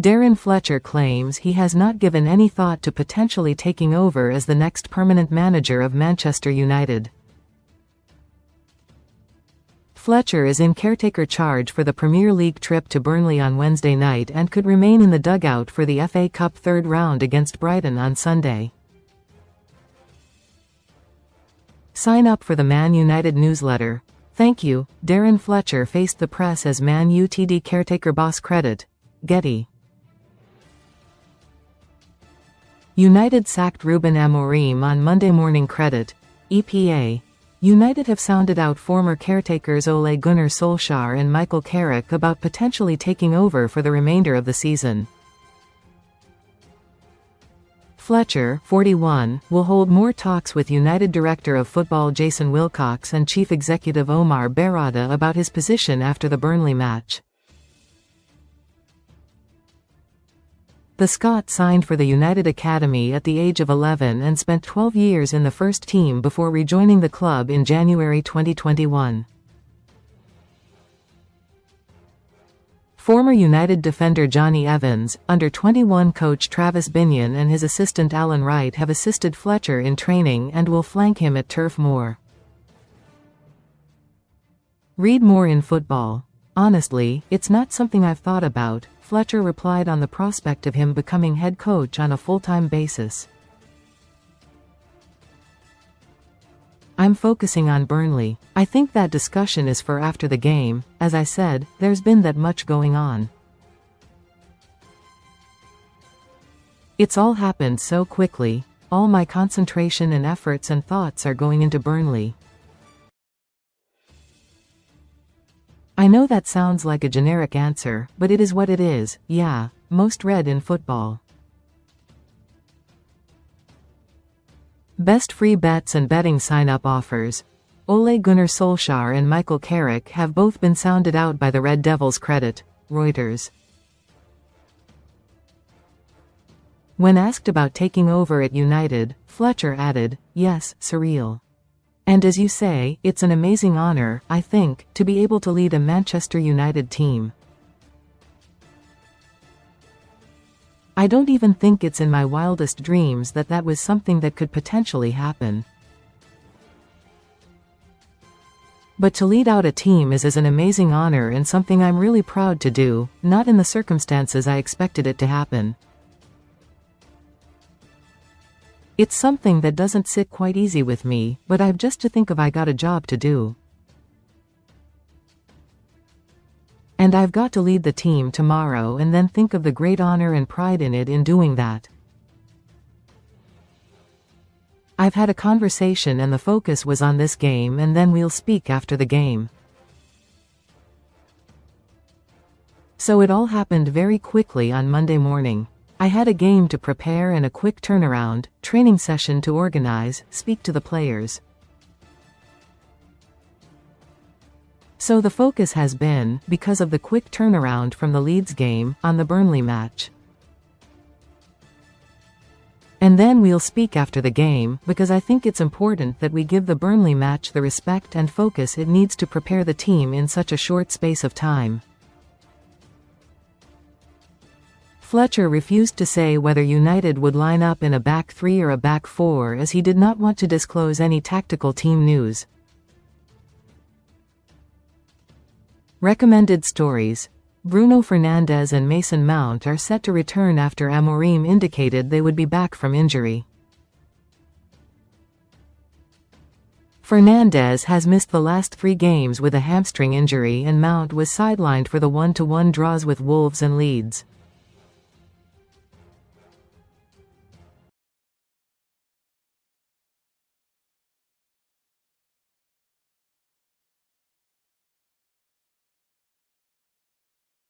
Darren Fletcher claims he has not given any thought to potentially taking over as the next permanent manager of Manchester United. Fletcher is in caretaker charge for the Premier League trip to Burnley on Wednesday night and could remain in the dugout for the FA Cup third round against Brighton on Sunday. Sign up for the Man United newsletter. Thank you. Darren Fletcher faced the press as Man Utd caretaker bossCredit. Getty. United sacked Ruben Amorim on Monday. morningCredit. EPA. United have sounded out former caretakers Ole Gunnar Solskjaer and Carrick about potentially taking over for the remainder of the season. Fletcher, 41, will hold more talks with United Director of Football Jason Wilcox and Chief Executive Omar Berrada about his position after the Burnley match. The Scot signed for the United Academy at the age of 11 and spent 12 years in the first team before rejoining the club in January 2021. Former United defender Johnny Evans, under-21 coach Travis Binion and his assistant Alan Wright have assisted Fletcher in training and will flank him at Turf Moor. Read more in Football. Honestly, it's not something I've thought about, Fletcher replied on the prospect of him becoming head coach on a full-time basis. I'm focusing on Burnley. I think that discussion is for after the game. As I said, there's been that much going on. It's all happened so quickly. All my concentration and efforts and thoughts are going into Burnley. I know that sounds like a generic answer, but it is what it is. Yeah, most read in Football. Best free bets and betting sign-up offers. Ole Gunnar Solskjaer and Carrick have both been sounded out by the Red Devils. Credit. Reuters. When asked about taking over at United, Fletcher added, "Yes, surreal. And as you say, it's an amazing honor, I think, to be able to lead a Manchester United team. I don't even think it's in my wildest dreams that that was something that could potentially happen. But to lead out a team is an amazing honor and something I'm really proud to do, not in the circumstances I expected it to happen. It's something that doesn't sit quite easy with me, but I've just to think of I got a job to do. And I've got to lead the team tomorrow and then think of the great honor and pride in it in doing that. I've had a conversation and the focus was on this game and then we'll speak after the game. So it all happened very quickly on Monday morning. I had a game to prepare and a quick turnaround, training session to organize, speak to the players. So the focus has been, because of the quick turnaround from the Leeds game, on the Burnley match. And then we'll speak after the game, because I think it's important that we give the Burnley match the respect and focus it needs to prepare the team in such a short space of time. Fletcher refused to say whether United would line up in a back three or a back four as he did not want to disclose any tactical team news. Recommended stories. Bruno Fernandes and Mason Mount are set to return after Amorim indicated they would be back from injury. Fernandes has missed the last 3 games with a hamstring injury and Mount was sidelined for the 1-1 draws with Wolves and Leeds.